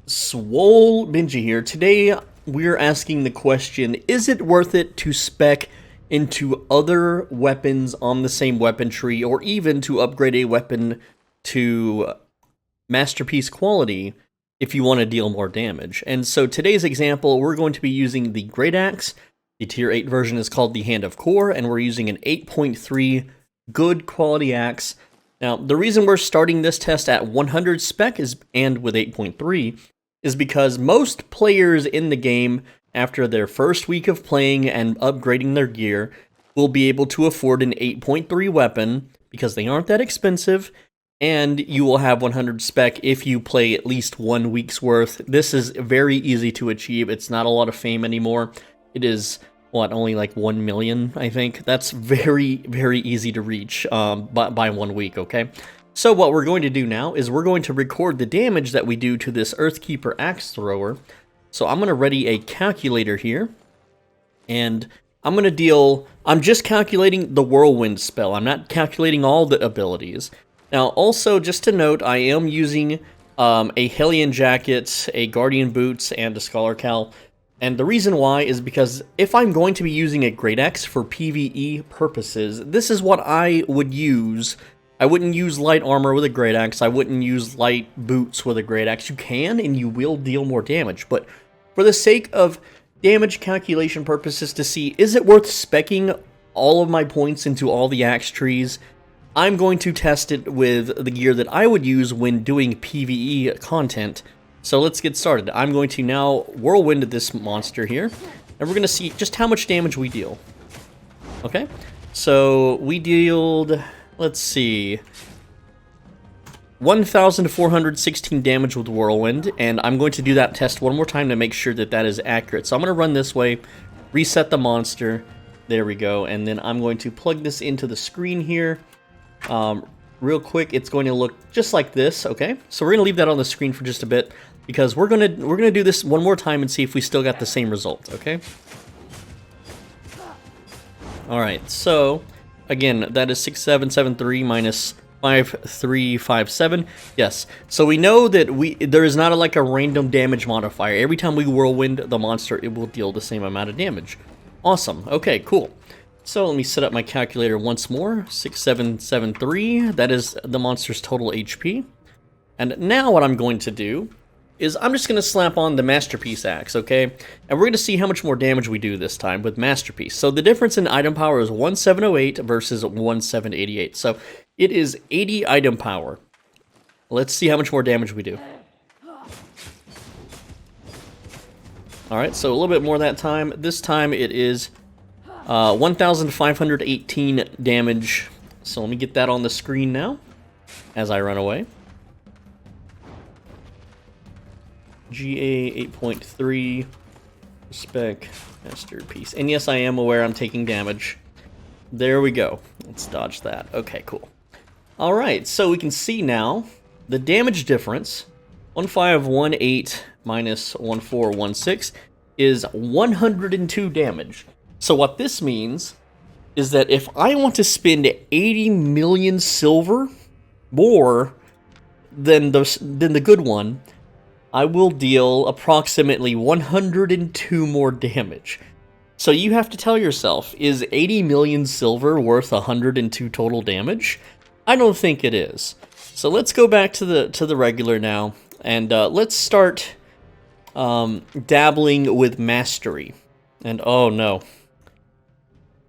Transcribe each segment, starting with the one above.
SwoleBenji here. Today we're asking the question, is it worth it to spec into other weapons on the same weapon tree, or even to upgrade a weapon to masterpiece quality if you want to deal more damage? And so today's example, we're going to be using the Great Axe. The tier 8 version is called the Hand of Core, and we're using an 8.3 good quality axe. Now, the reason we're starting this test at 100 spec and with 8.3 is because most players in the game, after their first week of playing and upgrading their gear, will be able to afford an 8.3 weapon because they aren't that expensive, and you will have 100 spec if you play at least 1 week's worth. This is very easy to achieve. It's not a lot of fame anymore. It is, only like 1 million, I think. That's very, very easy to reach by 1 week, okay? So what we're going to do now is we're going to record the damage that we do to this Earthkeeper Axe Thrower. So I'm going to ready a calculator here, and I'm going to deal... I'm just calculating the Whirlwind spell. I'm not calculating all the abilities. Now, also, just to note, I am using a Hellion Jacket, a Guardian Boots, and a Scholar Cowl. And the reason why is because if I'm going to be using a Great Axe for PvE purposes, this is what I would use. I wouldn't use light armor with a Great Axe. I wouldn't use light boots with a Great Axe. You can, and you will deal more damage. But for the sake of damage calculation purposes to see, is it worth speccing all of my points into all the axe trees, I'm going to test it with the gear that I would use when doing PvE content. So let's get started. I'm going to now whirlwind this monster here, and we're going to see just how much damage we deal. Okay, so we dealt... Let's see, 1,416 damage with Whirlwind, and I'm going to do that test one more time to make sure that that is accurate. So I'm going to run this way, reset the monster, there we go, and then I'm going to plug this into the screen here. Real quick, it's going to look just like this, okay? So we're going to leave that on the screen for just a bit, because we're going to do this one more time and see if we still got the same result, okay? Alright, so... Again, that is 6773 minus 5357. Yes, so we know that there is not like a random damage modifier. Every time we whirlwind the monster, it will deal the same amount of damage. Awesome. Okay, cool. So let me set up my calculator once more. 6773. That is the monster's total HP. And now what I'm going to do is I'm just going to slap on the Masterpiece Axe, okay? And we're going to see how much more damage we do this time with Masterpiece. So the difference in item power is 1708 versus 1788. So it is 80 item power. Let's see how much more damage we do. Alright, so a little bit more that time. This time it is 1,518 damage. So let me get that on the screen now as I run away. GA 8.3 spec masterpiece. And yes, I am aware I'm taking damage. There we go. Let's dodge that. Okay, cool. Alright, so we can see now the damage difference. 1518 minus 1416 is 102 damage. So what this means is that if I want to spend 80 million silver more than the good one, I will deal approximately 102 more damage. So you have to tell yourself, is 80 million silver worth 102 total damage? I don't think it is. So let's go back to the regular now, and let's start dabbling with mastery. And oh no.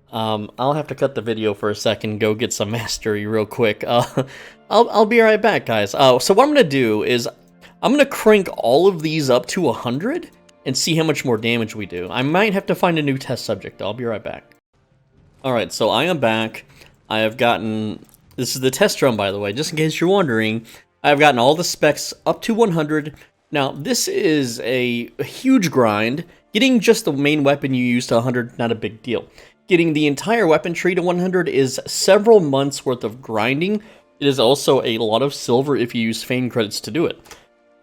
I'll have to cut the video for a second, go get some mastery real quick. I'll be right back, guys. So what I'm going to do is I'm going to crank all of these up to 100 and see how much more damage we do. I might have to find a new test subject. I'll be right back. Alright, so I am back. I have gotten... This is the test run, by the way, just in case you're wondering. I've gotten all the specs up to 100. Now, this is a huge grind. Getting just the main weapon you use to 100, not a big deal. Getting the entire weapon tree to 100 is several months worth of grinding. It is also a lot of silver if you use fame credits to do it.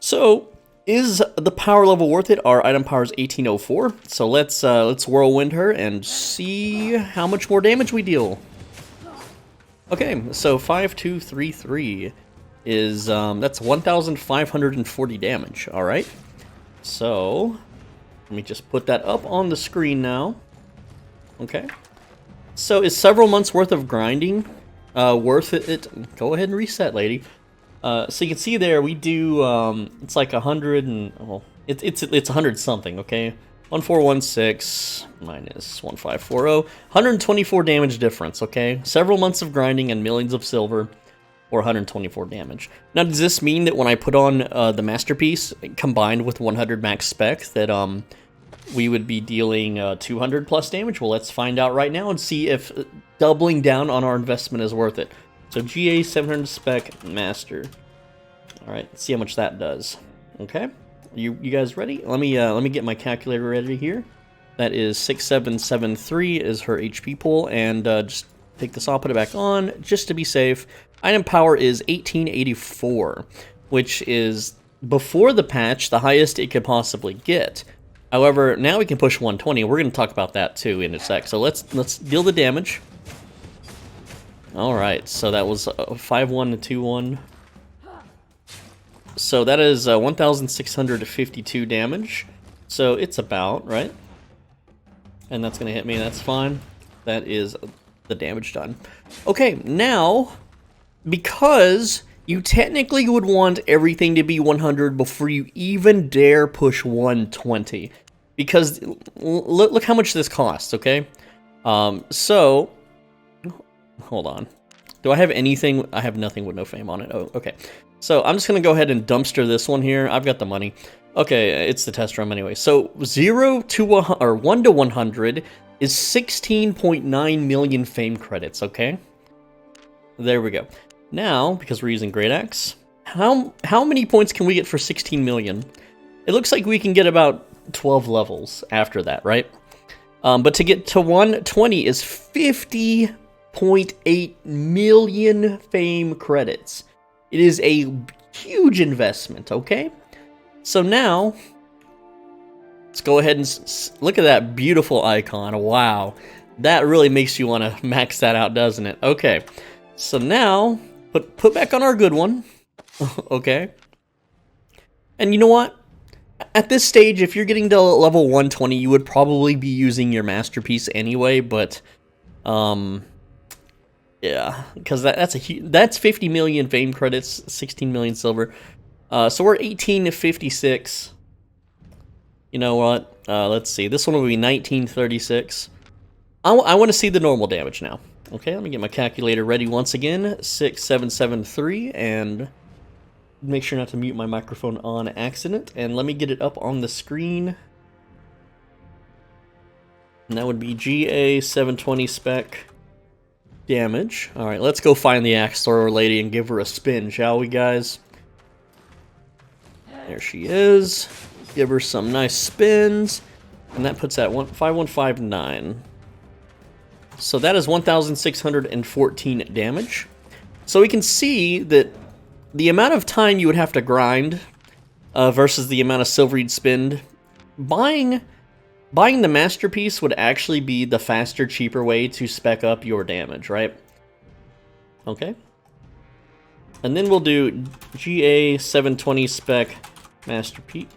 So, is the power level worth it? Our item power is 1804. So let's whirlwind her and see how much more damage we deal. Okay, so 5233. is, that's 1,540 damage, alright? So, let me just put that up on the screen now. Okay. So, is several months worth of grinding worth it? Go ahead and reset, lady. So you can see there, we do, it's like 100 and, well, it's 100 something, okay? 1416 minus 1540, 124 damage difference, okay? Several months of grinding and millions of silver, or 124 damage. Now, does this mean that when I put on the masterpiece, combined with 100 max spec, that we would be dealing 200 plus damage? Well, let's find out right now and see if doubling down on our investment is worth it. So GA 700 spec master. All right, let's see how much that does. Okay, you guys ready? Let me get my calculator ready here. That is 6773 is her HP pool, and just take this off, put it back on just to be safe. Item power is 1884, which is before the patch the highest it could possibly get. However, now we can push 120. We're going to talk about that too in a sec. So let's deal the damage. All right, so that was 5-1 to 2-1. So that is 1,652 damage. So it's about, right? And that's going to hit me, that's fine. That is the damage done. Okay, now, because you technically would want everything to be 100 before you even dare push 120. Because look how much this costs, okay? So, hold on. Do I have anything? I have nothing with no fame on it. Oh, okay. So I'm just going to go ahead and dumpster this one here. I've got the money. Okay, it's the test room anyway. So 0 to 1 to 100 is 16.9 million fame credits, okay? There we go. Now, because we're using Great Axe, how many points can we get for 16 million? It looks like we can get about 12 levels after that, right? But to get to 120 is 50.8 million fame credits. It is a huge investment, okay? So now, let's go ahead and look at that beautiful icon. Wow, that really makes you want to max that out, doesn't it? Okay, so now, put back on our good one, okay? And you know what? At this stage, if you're getting to level 120, you would probably be using your masterpiece anyway, but, yeah, because that's 50 million fame credits, 16 million silver. So we're 18 to 56. You know what? Let's see. This one will be 1936. I want to see the normal damage now. Okay, let me get my calculator ready once again. 6773, and make sure not to mute my microphone on accident. And let me get it up on the screen. And that would be GA 720 spec damage. Alright, let's go find the axe thrower lady and give her a spin, shall we, guys? There she is. Give her some nice spins. And that puts at 5159. So that is 1,614 damage. So we can see that the amount of time you would have to grind versus the amount of silver you'd spend, buying the masterpiece would actually be the faster, cheaper way to spec up your damage, right? Okay. And then we'll do GA 720 spec masterpiece.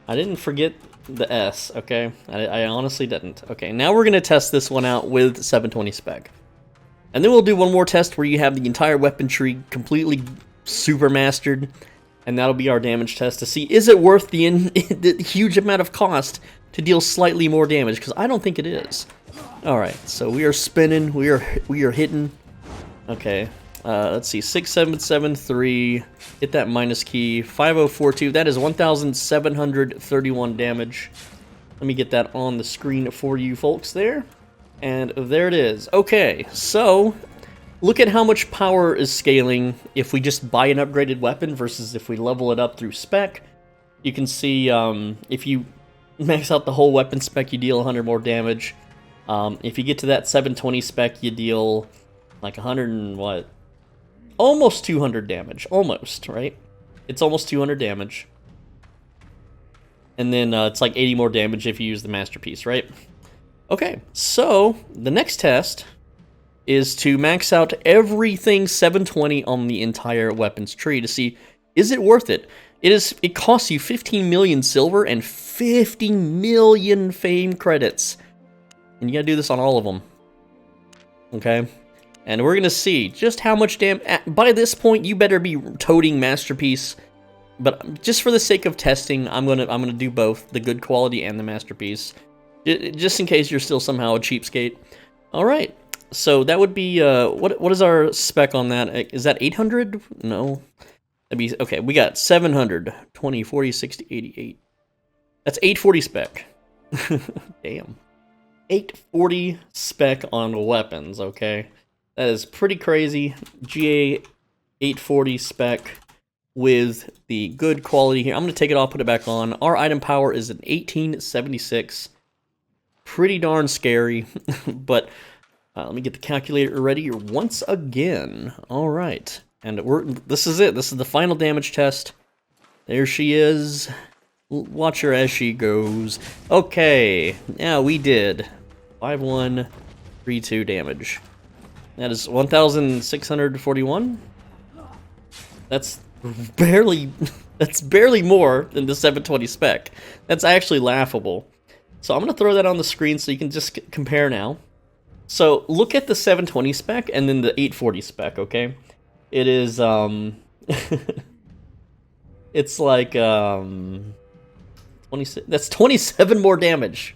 I didn't forget the S, okay? I honestly didn't. Okay, now we're going to test this one out with 720 spec. And then we'll do one more test where you have the entire weapon tree completely super mastered. And that'll be our damage test to see, is it worth the huge amount of cost to deal slightly more damage? Because I don't think it is. Alright, so we are spinning, we are hitting. Okay, let's see, 6773, hit that minus key, 5042, that is 1,731 damage. Let me get that on the screen for you folks there. And there it is. Okay, so look at how much power is scaling if we just buy an upgraded weapon versus if we level it up through spec. You can see if you max out the whole weapon spec, you deal 100 more damage. If you get to that 720 spec, you deal like 100 and what? Almost 200 damage. Almost, right? It's almost 200 damage. And then it's like 80 more damage if you use the masterpiece, right? Okay, so the next test is to max out everything 720 on the entire weapons tree to see, is it worth it? It costs you 15 million silver and 50 million fame credits. And you gotta do this on all of them. Okay? And we're gonna see just how much by this point, you better be toting Masterpiece. But just for the sake of testing, I'm gonna do both, the good quality and the Masterpiece. Just in case you're still somehow a cheapskate. Alright. So that would be, what is our spec on that? Is that 800? No. That'd be, okay, we got 700, 20, 40, 60, 88. That's 840 spec. Damn. 840 spec on weapons, okay? That is pretty crazy. GA 840 spec with the good quality here. I'm going to take it off, put it back on. Our item power is an 1876. Pretty darn scary, but let me get the calculator ready once again. All right, and this is it. This is the final damage test. There she is. Watch her as she goes. Okay, yeah, we did 5132 damage. That is 1,641. That's barely more than the 720 spec. That's actually laughable. So I'm going to throw that on the screen so you can just compare now. So look at the 720 spec and then the 840 spec, okay? It is, it's like, 26, that's 27 more damage.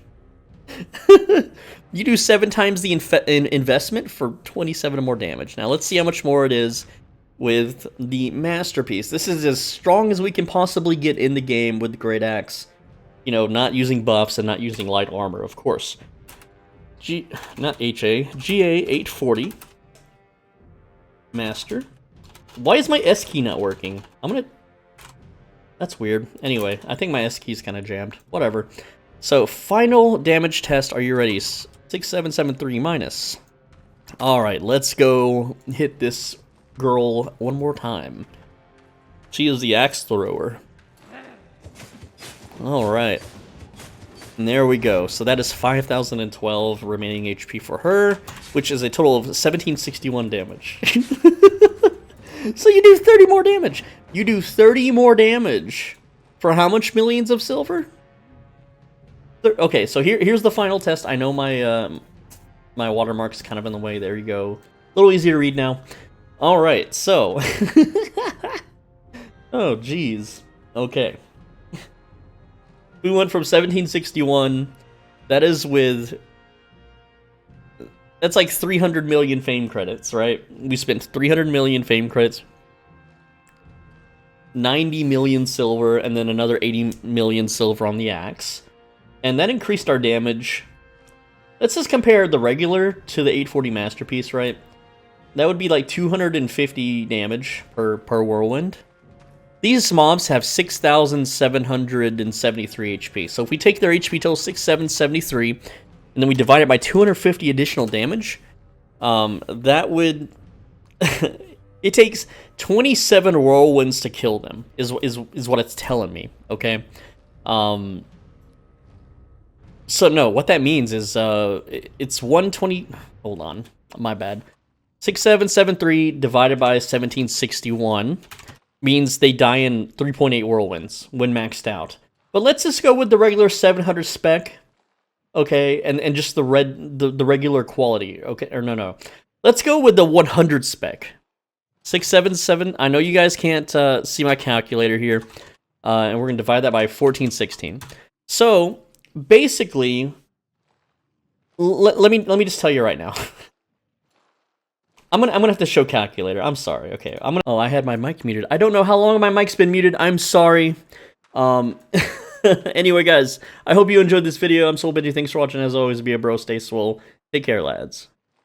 You do 7 times the investment for 27 more damage. Now let's see how much more it is with the Masterpiece. This is as strong as we can possibly get in the game with the Great Axe. You know, not using buffs and not using light armor, of course. Not HA, GA 840. Master. Why is my S key not working? That's weird. Anyway, I think my S key's kind of jammed. Whatever. So, final damage test. Are you ready? 6773 minus. Alright, let's go hit this girl one more time. She is the axe thrower. Alright. And there we go. So that is 5,012 remaining HP for her, which is a total of 1,761 damage. So you do 30 more damage. You do 30 more damage. For how much millions of silver? Okay, so here's the final test. I know my my watermark's kind of in the way. There you go. A little easier to read now. Alright, so... oh, jeez. Okay. We went from 1761. That is with... That's like 300 million fame credits, right? We spent 300 million fame credits. 90 million silver, and then another 80 million silver on the axe. And that increased our damage. Let's just compare the regular to the 840 Masterpiece, right? That would be like 250 damage per whirlwind. These mobs have 6,773 HP. So if we take their HP total, 6,773, and then we divide it by 250 additional damage, that would... it takes 27 whirlwinds to kill them, is what it's telling me, okay? So no, what that means is it's 120... Hold on, my bad. 6,773 divided by 1,761 means they die in 3.8 whirlwinds when maxed out. But let's just go with the regular 700 spec, okay, and just the regular quality, okay, or no. Let's go with the 100 spec. 677, I know you guys can't see my calculator here, and we're going to divide that by 1416. So, basically, let me just tell you right now. I'm gonna have to show calculator. I'm sorry. Okay, Oh, I had my mic muted. I don't know how long my mic's been muted. I'm sorry. Anyway, guys, I hope you enjoyed this video. I'm SwoleBenji. Thanks for watching. As always, be a bro. Stay swole. Take care, lads.